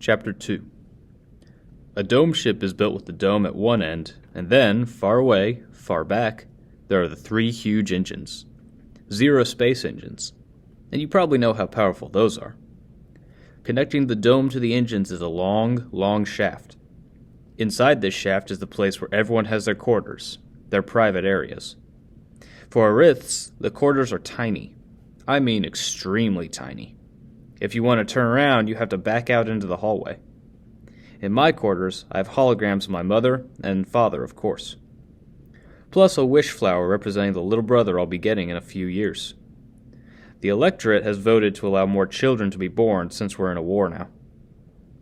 Chapter 2. A dome ship is built with the dome at one end, and then, far away, far back, there are the three huge engines. Zero space engines. And you probably know how powerful those are. Connecting the dome to the engines is a long, long shaft. Inside this shaft is the place where everyone has their quarters, their private areas. For Ariths, the quarters are tiny. I mean extremely tiny. If you want to turn around, you have to back out into the hallway. In my quarters, I have holograms of my mother and father, of course. Plus a wish flower representing the little brother I'll be getting in a few years. The electorate has voted to allow more children to be born since we're in a war now.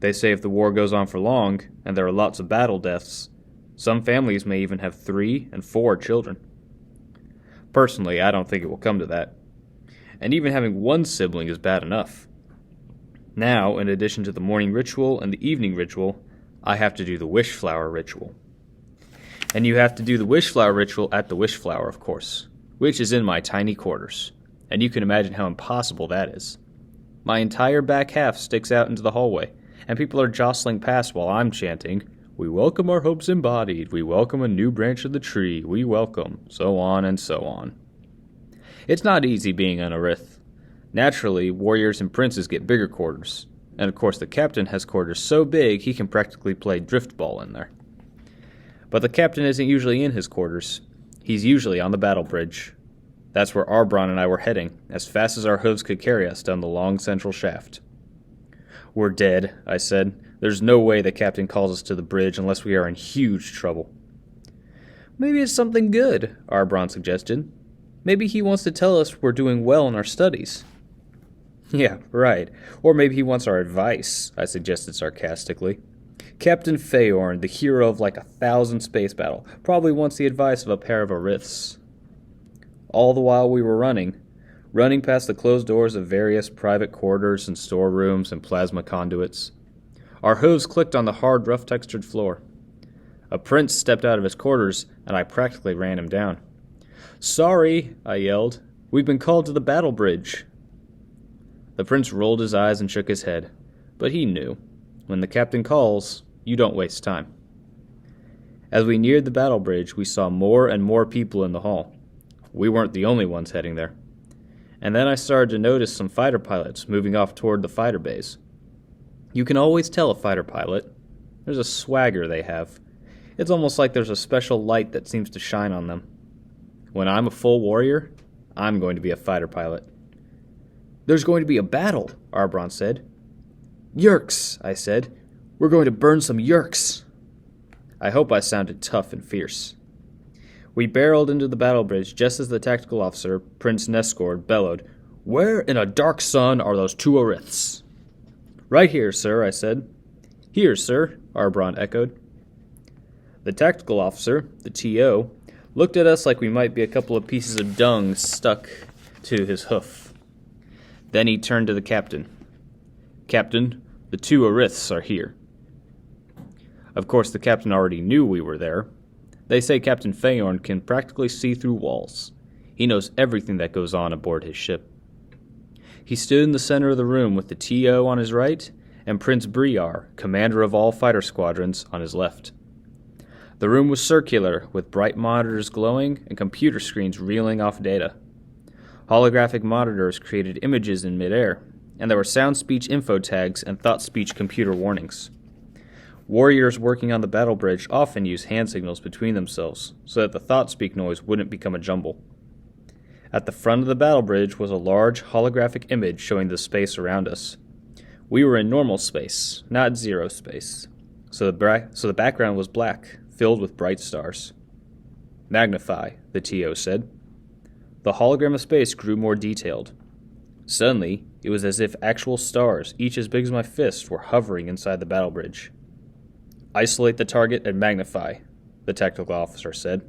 They say if the war goes on for long, and there are lots of battle deaths, some families may even have 3 and 4 children. Personally, I don't think it will come to that. And even having one sibling is bad enough. Now, in addition to the morning ritual and the evening ritual, I have to do the wish flower ritual. And you have to do the wish flower ritual at the wish flower, of course, which is in my tiny quarters. And you can imagine how impossible that is. My entire back half sticks out into the hallway, and people are jostling past while I'm chanting, "We welcome our hopes embodied, we welcome a new branch of the tree, we welcome," so on and so on. It's not easy being an Arith. Naturally, warriors and princes get bigger quarters, and of course the captain has quarters so big he can practically play driftball in there. But the captain isn't usually in his quarters. He's usually on the battle bridge. That's where Arbron and I were heading, as fast as our hooves could carry us down the long central shaft. "We're dead," I said. "There's no way the captain calls us to the bridge unless we are in huge trouble." "Maybe it's something good," Arbron suggested. "Maybe he wants to tell us we're doing well in our studies." "Yeah, right. Or maybe he wants our advice," I suggested sarcastically. "Captain Phaorn, the hero of like 1,000 space battle, probably wants the advice of a pair of Ariths." All the while we were running past the closed doors of various private quarters and storerooms and plasma conduits. Our hooves clicked on the hard, rough-textured floor. A prince stepped out of his quarters, and I practically ran him down. "Sorry," I yelled. "We've been called to the battle bridge." The prince rolled his eyes and shook his head, but he knew. When the captain calls, you don't waste time. As we neared the battle bridge, we saw more and more people in the hall. We weren't the only ones heading there. And then I started to notice some fighter pilots moving off toward the fighter bays. You can always tell a fighter pilot. There's a swagger they have. It's almost like there's a special light that seems to shine on them. When I'm a full warrior, I'm going to be a fighter pilot. "There's going to be a battle," Arbron said. "Yerks," I said. "We're going to burn some yerks." I hope I sounded tough and fierce. We barreled into the battle bridge just as the tactical officer, Prince Neskord, bellowed, "Where in a dark sun are those 2 Ariths?" "Right here, sir," I said. "Here, sir," Arbron echoed. The tactical officer, the TO, looked at us like we might be a couple of pieces of dung stuck to his hoof. Then he turned to the captain. "Captain, the 2 Ariths are here." Of course, the captain already knew we were there. They say Captain Phaorn can practically see through walls. He knows everything that goes on aboard his ship. He stood in the center of the room with the TO on his right and Prince Briar, commander of all fighter squadrons, on his left. The room was circular, with bright monitors glowing and computer screens reeling off data. Holographic monitors created images in midair, and there were sound-speech info tags and thought-speech computer warnings. Warriors working on the battle bridge often use hand signals between themselves so that the thought-speak noise wouldn't become a jumble. At the front of the battle bridge was a large holographic image showing the space around us. We were in normal space, not zero space, so the background was black, filled with bright stars. "Magnify," the TO said. The hologram of space grew more detailed. Suddenly, it was as if actual stars, each as big as my fist, were hovering inside the battle bridge. "Isolate the target and magnify," the tactical officer said.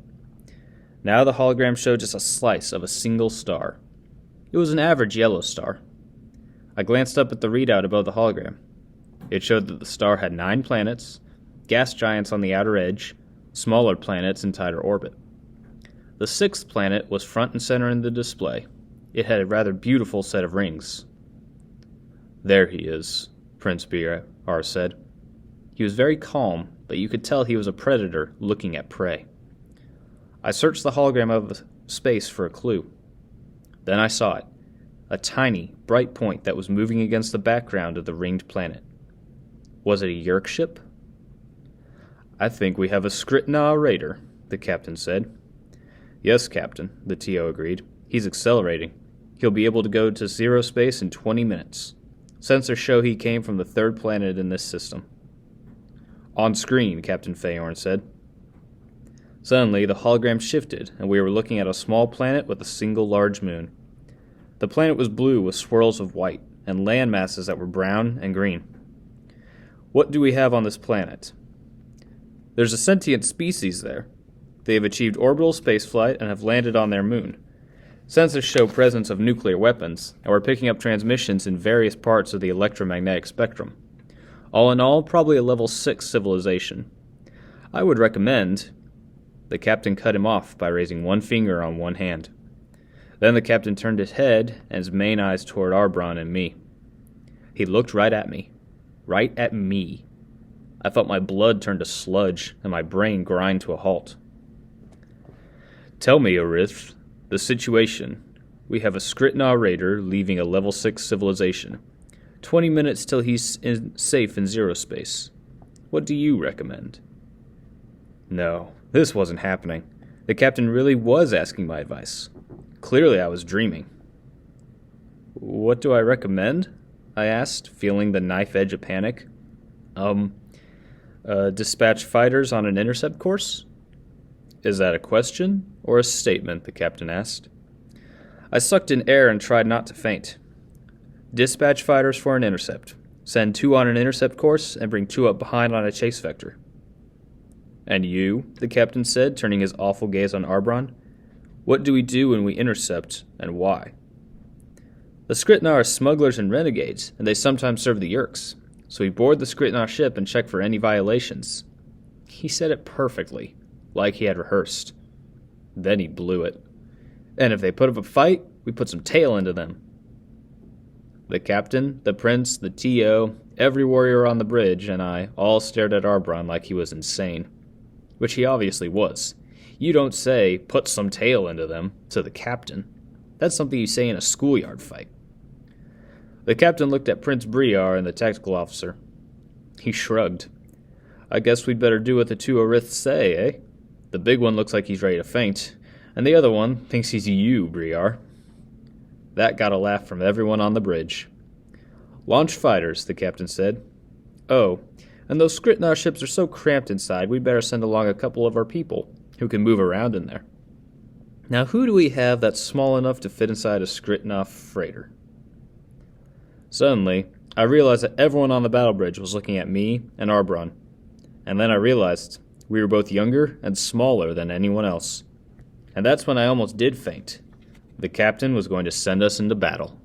Now the hologram showed just a slice of a single star. It was an average yellow star. I glanced up at the readout above the hologram. It showed that the star had 9 planets, gas giants on the outer edge, smaller planets in tighter orbit. The 6th planet was front and center in the display. It had a rather beautiful set of rings. "There he is," Prince Briar said. He was very calm, but you could tell he was a predator looking at prey. I searched the hologram of space for a clue. Then I saw it, a tiny, bright point that was moving against the background of the ringed planet. Was it a Yerk ship? I think we have a Skritna raider, the captain said. Yes, Captain, the TO agreed. He's accelerating. He'll be able to go to zero space in 20 minutes. Sensors show he came from the third planet in this system. On screen, Captain Phaorn said. Suddenly, the hologram shifted, and we were looking at a small planet with a single large moon. The planet was blue with swirls of white, and land masses that were brown and green. What do we have on this planet? There's a sentient species there. They have achieved orbital spaceflight and have landed on their moon. Sensors show presence of nuclear weapons, and we're picking up transmissions in various parts of the electromagnetic spectrum. All in all, probably a level 6 civilization. I would recommend... The captain cut him off by raising one finger on one hand. Then the captain turned his head and his main eyes toward Arbron and me. He looked right at me. Right at me. I felt my blood turn to sludge and my brain grind to a halt. Tell me, Orith, the situation. We have a Skritna raider leaving a level 6 civilization. 20 minutes till he's safe in zero space. What do you recommend? No, this wasn't happening. The captain really was asking my advice. Clearly I was dreaming. What do I recommend? I asked, feeling the knife edge of panic. Dispatch fighters on an intercept course? Is that a question or a statement? The captain asked. I sucked in air and tried not to faint. Dispatch fighters for an intercept. Send 2 on an intercept course and bring 2 up behind on a chase vector. And you, the captain said, turning his awful gaze on Arbron. What do we do when we intercept, and why? The Skritna are smugglers and renegades, and they sometimes serve the Yerks. So we board the Skritna ship and check for any violations. He said it perfectly, like he had rehearsed. Then he blew it. And if they put up a fight, we put some tail into them. The captain, the prince, the TO, every warrior on the bridge, and I all stared at Arbron like he was insane. Which he obviously was. You don't say, put some tail into them, to the captain. That's something you say in a schoolyard fight. The captain looked at Prince Briar and the tactical officer. He shrugged. I guess we'd better do what the 2 Oriths say, eh? The big one looks like he's ready to faint, and the other one thinks he's you, Briar. That got a laugh from everyone on the bridge. Launch fighters, the captain said. Oh, and those Skritna ships are so cramped inside, we'd better send along a couple of our people, who can move around in there. Now who do we have that's small enough to fit inside a Skritna freighter? Suddenly, I realized that everyone on the battle bridge was looking at me and Arbron. And then I realized we were both younger and smaller than anyone else. And that's when I almost did faint. The captain was going to send us into battle.